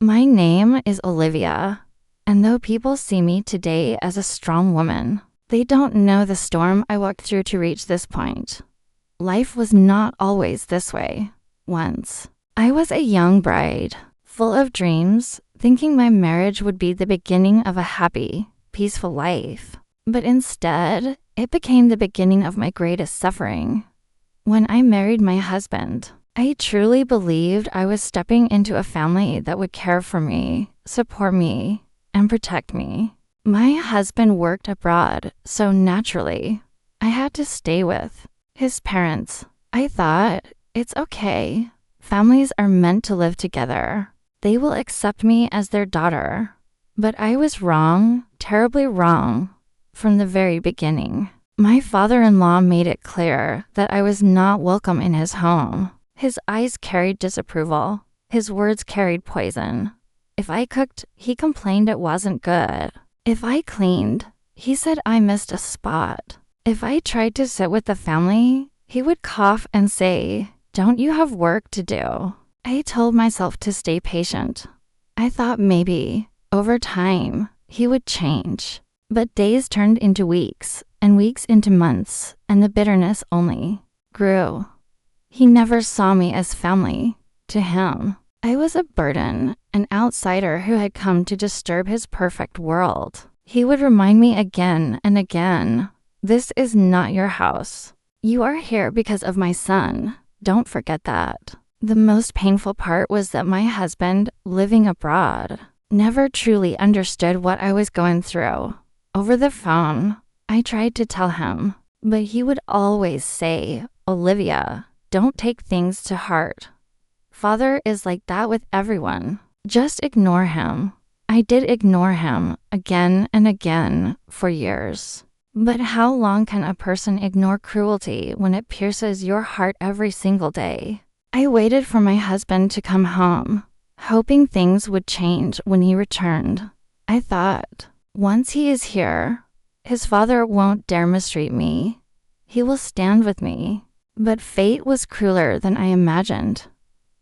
My name is Olivia, and though people see me today as a strong woman, they don't know the storm I walked through to reach this point. Life was not always this way. Once, I was a young bride, full of dreams, thinking my marriage would be the beginning of a happy, peaceful life. But instead, it became the beginning of my greatest suffering. When I married my husband, I truly believed I was stepping into a family that would care for me, support me, and protect me. My husband worked abroad, so naturally, I had to stay with his parents. I thought, it's okay. Families are meant to live together. They will accept me as their daughter. But I was wrong, terribly wrong, from the very beginning. My father-in-law made it clear that I was not welcome in his home. His eyes carried disapproval. His words carried poison. If I cooked, he complained it wasn't good. If I cleaned, he said I missed a spot. If I tried to sit with the family, he would cough and say, "Don't you have work to do?" I told myself to stay patient. I thought maybe, over time, he would change. But days turned into weeks, and weeks into months, and the bitterness only grew. He never saw me as family. To him, I was a burden, an outsider who had come to disturb his perfect world. He would remind me again and again, "This is not your house. You are here because of my son. Don't forget that." The most painful part was that my husband, living abroad, never truly understood what I was going through. Over the phone, I tried to tell him, but he would always say, "Olivia, don't take things to heart. Father is like that with everyone. Just ignore him." I did ignore him again and again for years. But how long can a person ignore cruelty when it pierces your heart every single day? I waited for my husband to come home, hoping things would change when he returned. I thought, once he is here, his father won't dare mistreat me. He will stand with me. But fate was crueler than I imagined.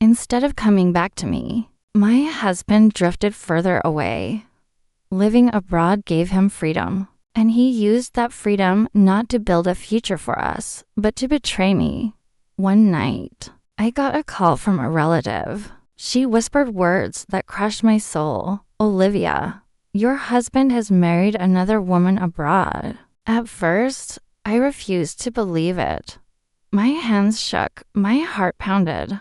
Instead of coming back to me, my husband drifted further away. Living abroad gave him freedom, and he used that freedom not to build a future for us, but to betray me. One night, I got a call from a relative. She whispered words that crushed my soul. "Olivia, your husband has married another woman abroad." At first, I refused to believe it. My hands shook, my heart pounded.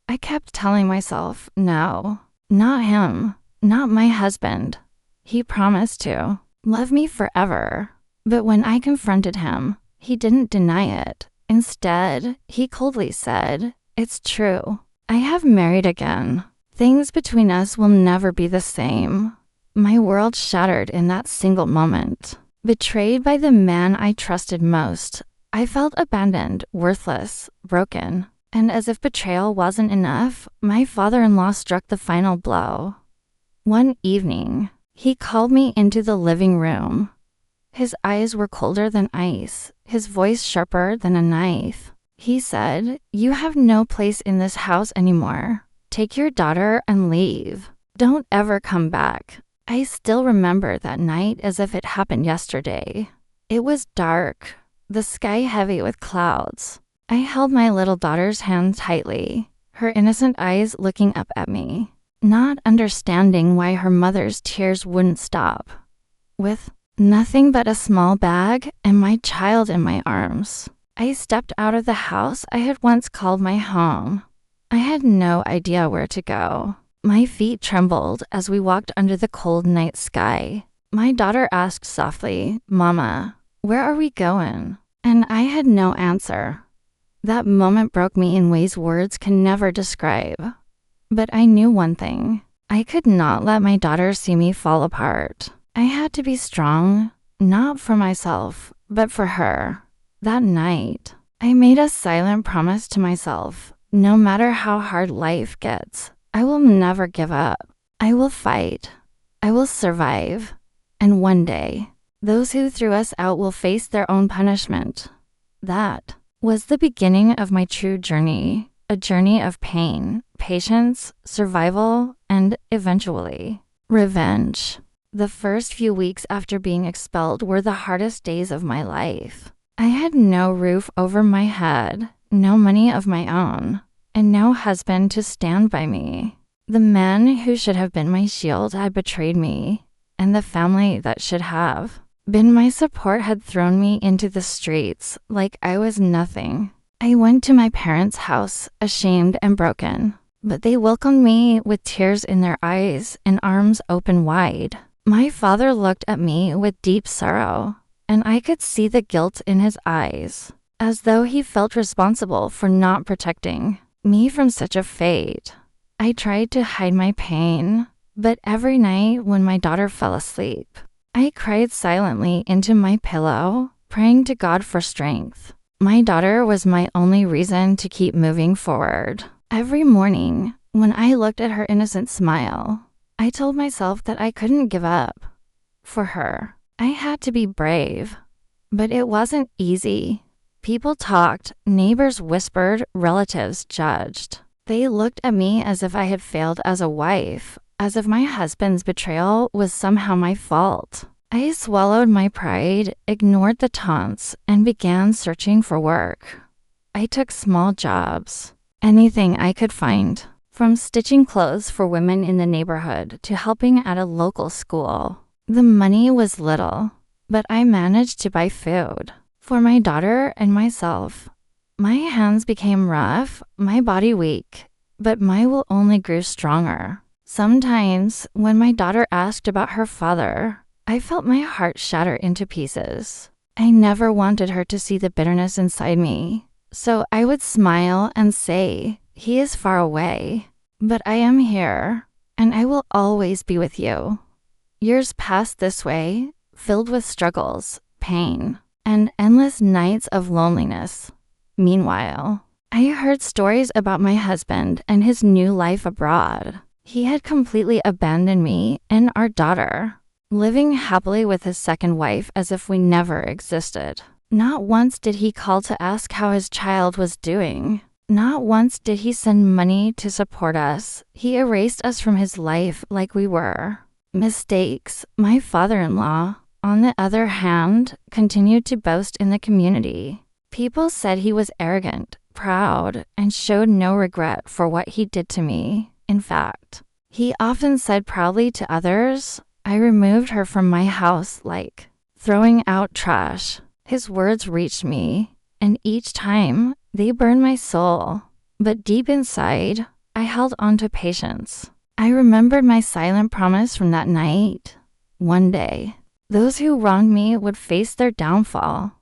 I kept telling myself, no, not him, not my husband. He promised to love me forever. But when I confronted him, he didn't deny it. Instead, he coldly said, "It's true. I have married again. Things between us will never be the same." My world shattered in that single moment. Betrayed by the man I trusted most, I felt abandoned, worthless, broken. And as if betrayal wasn't enough, my father-in-law struck the final blow. One evening, he called me into the living room. His eyes were colder than ice, his voice sharper than a knife. He said, "You have no place in this house anymore. Take your daughter and leave. Don't ever come back." I still remember that night as if it happened yesterday. It was dark, the sky heavy with clouds. I held my little daughter's hand tightly, her innocent eyes looking up at me, not understanding why her mother's tears wouldn't stop. With nothing but a small bag and my child in my arms, I stepped out of the house I had once called my home. I had no idea where to go. My feet trembled as we walked under the cold night sky. My daughter asked softly, "Mama, where are we going?" And I had no answer. That moment broke me in ways words can never describe. But I knew one thing. I could not let my daughter see me fall apart. I had to be strong, not for myself, but for her. That night, I made a silent promise to myself. No matter how hard life gets, I will never give up. I will fight. I will survive. And one day, those who threw us out will face their own punishment. That was the beginning of my true journey, a journey of pain, patience, survival, and eventually, revenge. The first few weeks after being expelled were the hardest days of my life. I had no roof over my head, no money of my own, and no husband to stand by me. The man who should have been my shield had betrayed me, and the family that should have been my support had thrown me into the streets like I was nothing. I went to my parents' house, ashamed and broken, but they welcomed me with tears in their eyes and arms open wide. My father looked at me with deep sorrow, and I could see the guilt in his eyes, as though he felt responsible for not protecting me from such a fate. I tried to hide my pain, but every night when my daughter fell asleep, I cried silently into my pillow, praying to God for strength. My daughter was my only reason to keep moving forward. Every morning, when I looked at her innocent smile, I told myself that I couldn't give up. For her, I had to be brave. But it wasn't easy. People talked, neighbors whispered, relatives judged. They looked at me as if I had failed as a wife, as if my husband's betrayal was somehow my fault. I swallowed my pride, ignored the taunts, and began searching for work. I took small jobs, anything I could find, from stitching clothes for women in the neighborhood to helping at a local school. The money was little, but I managed to buy food for my daughter and myself. My hands became rough, my body weak, but my will only grew stronger. Sometimes, when my daughter asked about her father, I felt my heart shatter into pieces. I never wanted her to see the bitterness inside me, so I would smile and say, "He is far away, but I am here, and I will always be with you." Years passed this way, filled with struggles, pain, and endless nights of loneliness. Meanwhile, I heard stories about my husband and his new life abroad. He had completely abandoned me and our daughter, living happily with his second wife as if we never existed. Not once did he call to ask how his child was doing. Not once did he send money to support us. He erased us from his life like we were mistakes. My father-in-law, on the other hand, continued to boast in the community. People said he was arrogant, proud, and showed no regret for what he did to me. In fact, he often said proudly to others, "I removed her from my house like throwing out trash." His words reached me, and each time they burned my soul. But deep inside, I held on to patience. I remembered my silent promise from that night. One day, those who wronged me would face their downfall.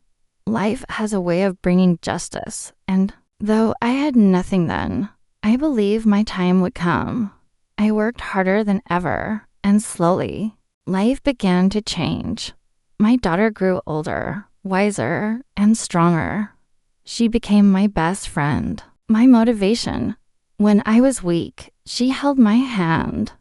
Life has a way of bringing justice, and though I had nothing then, I believe my time would come. I worked harder than ever, and slowly, life began to change. My daughter grew older, wiser, and stronger. She became my best friend, my motivation. When I was weak, she held my hand.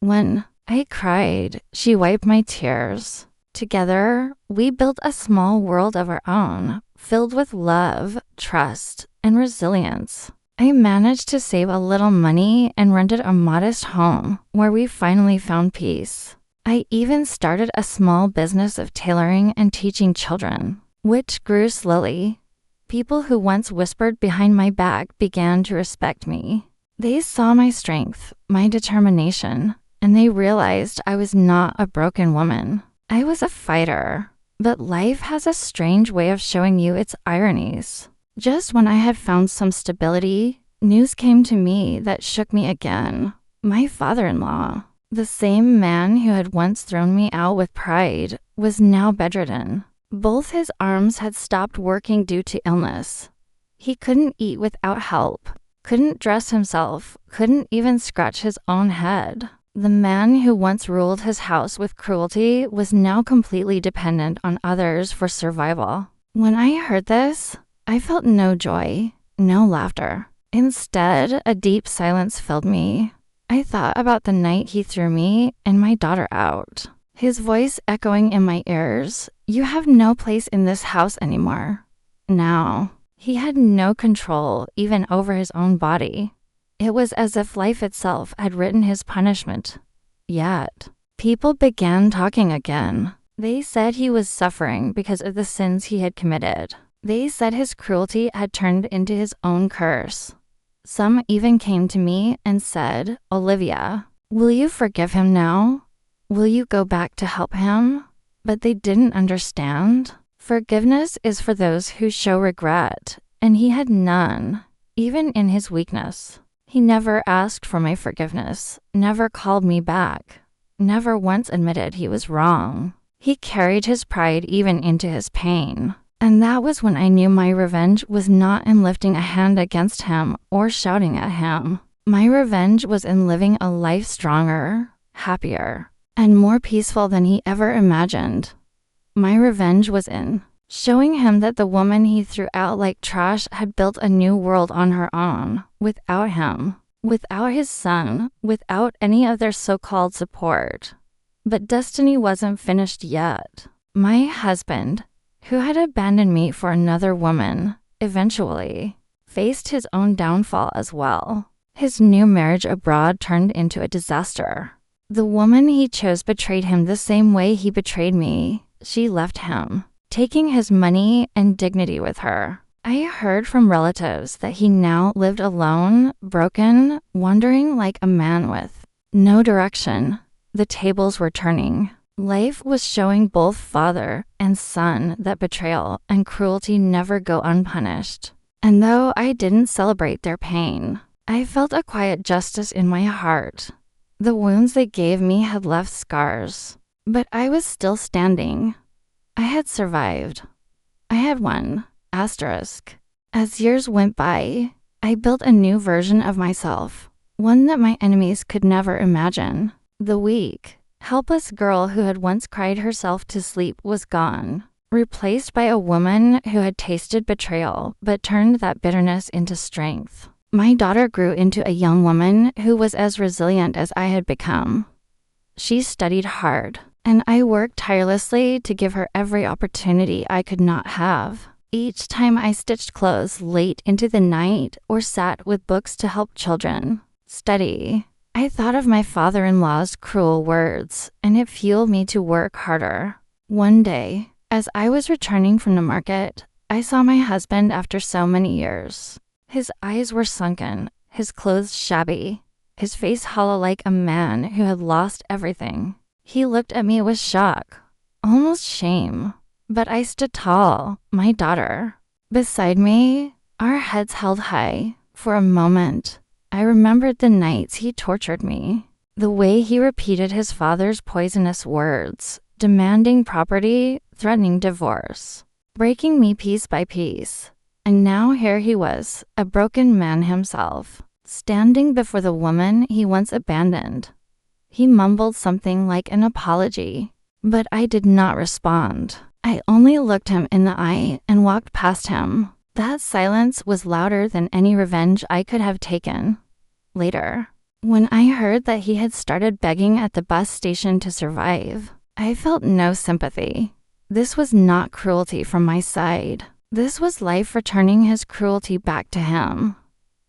When I cried, she wiped my tears. Together, we built a small world of our own, filled with love, trust, and resilience. I managed to save a little money and rented a modest home where we finally found peace. I even started a small business of tailoring and teaching children, which grew slowly. People who once whispered behind my back began to respect me. They saw my strength, my determination, and they realized I was not a broken woman. I was a fighter, but life has a strange way of showing you its ironies. Just when I had found some stability, news came to me that shook me again. My father-in-law, the same man who had once thrown me out with pride, was now bedridden. Both his arms had stopped working due to illness. He couldn't eat without help, couldn't dress himself, couldn't even scratch his own head. The man who once ruled his house with cruelty was now completely dependent on others for survival. When I heard this, I felt no joy, no laughter. Instead, a deep silence filled me. I thought about the night he threw me and my daughter out. His voice echoing in my ears, "You have no place in this house anymore." Now, He had no control even over his own body. It was as if life itself had written his punishment. Yet, people began talking again. They said he was suffering because of the sins he had committed. They said his cruelty had turned into his own curse. Some even came to me and said, "Olivia, will you forgive him now? Will you go back to help him?" But they didn't understand. Forgiveness is for those who show regret, and he had none, even in his weakness. He never asked for my forgiveness, never called me back, never once admitted he was wrong. He carried his pride even into his pain. And that was when I knew my revenge was not in lifting a hand against him or shouting at him. My revenge was in living a life stronger, happier, and more peaceful than he ever imagined. My revenge was in showing him that the woman he threw out like trash had built a new world on her own, without him, without his son, without any other so-called support. But destiny wasn't finished yet. My husband, who had abandoned me for another woman, eventually faced his own downfall as well. His new marriage abroad turned into a disaster. The woman he chose betrayed him the same way he betrayed me. She left him, taking his money and dignity with her. I heard from relatives that he now lived alone, broken, wandering like a man with no direction. The tables were turning. Life was showing both father and son that betrayal and cruelty never go unpunished. And though I didn't celebrate their pain, I felt a quiet justice in my heart. The wounds they gave me had left scars, but I was still standing. I had survived. I had won. Asterisk. As years went by, I built a new version of myself, one that my enemies could never imagine. The weak, helpless girl who had once cried herself to sleep was gone, replaced by a woman who had tasted betrayal but turned that bitterness into strength. My daughter grew into a young woman who was as resilient as I had become. She studied hard, and I worked tirelessly to give her every opportunity I could not have. Each time I stitched clothes late into the night or sat with books to help children study, I thought of my father-in-law's cruel words, and it fueled me to work harder. One day, as I was returning from the market, I saw my husband after so many years. His eyes were sunken, his clothes shabby, his face hollow like a man who had lost everything. He looked at me with shock, almost shame. But I stood tall, my daughter, beside me, our heads held high. For a moment, I remembered the nights he tortured me, the way he repeated his father's poisonous words, demanding property, threatening divorce, breaking me piece by piece. And now here he was, a broken man himself, standing before the woman he once abandoned. He mumbled something like an apology, but I did not respond. I only looked him in the eye and walked past him. That silence was louder than any revenge I could have taken. Later, when I heard that he had started begging at the bus station to survive, I felt no sympathy. This was not cruelty from my side. This was life returning his cruelty back to him.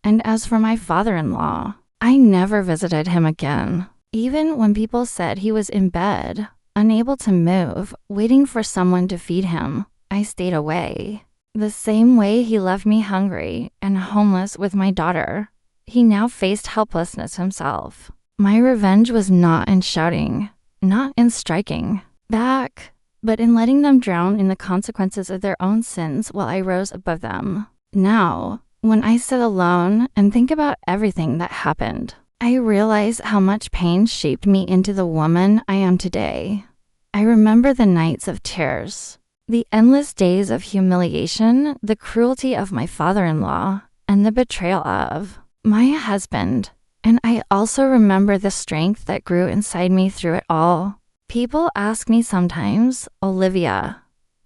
And as for my father-in-law, I never visited him again. Even when people said he was in bed, unable to move, waiting for someone to feed him, I stayed away. The same way he left me hungry and homeless with my daughter, he now faced helplessness himself. My revenge was not in shouting, not in striking back, but in letting them drown in the consequences of their own sins while I rose above them. Now, when I sit alone and think about everything that happened, I realize how much pain shaped me into the woman I am today. I remember the nights of tears, the endless days of humiliation, the cruelty of my father-in-law, and the betrayal of my husband. And I also remember the strength that grew inside me through it all. People ask me sometimes, "Olivia,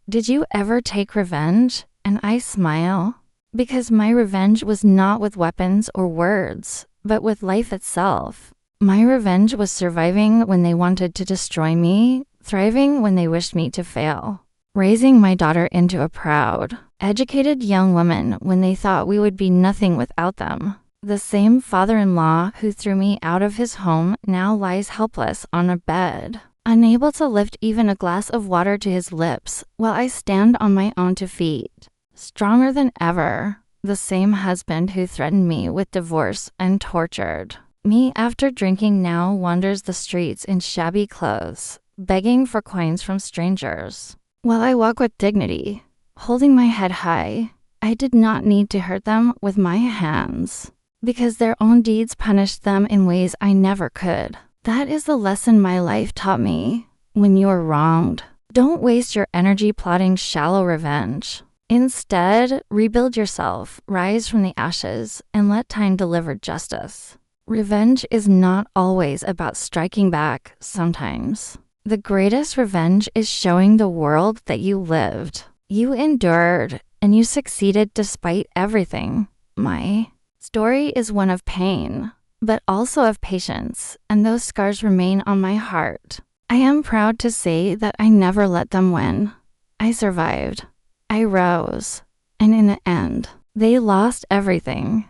did you ever take revenge?" And I smile, because my revenge was not with weapons or words, but with life itself. My revenge was surviving when they wanted to destroy me, thriving when they wished me to fail, raising my daughter into a proud educated young women when they thought we would be nothing without them. The same father-in-law who threw me out of his home now lies helpless on a bed, unable to lift even a glass of water to his lips while I stand on my own 2 feet. Stronger than ever, the same husband who threatened me with divorce and tortured me after drinking now wanders the streets in shabby clothes, begging for coins from strangers. While I walk with dignity, holding my head high, I did not need to hurt them with my hands, because their own deeds punished them in ways I never could. That is the lesson my life taught me. When you are wronged, don't waste your energy plotting shallow revenge. Instead, rebuild yourself, rise from the ashes, and let time deliver justice. Revenge is not always about striking back. Sometimes the greatest revenge is showing the world that you lived, you endured, and you succeeded despite everything. My story is one of pain, but also of patience, and those scars remain on my heart. I am proud to say that I never let them win. I survived. I rose, and in the end, they lost everything.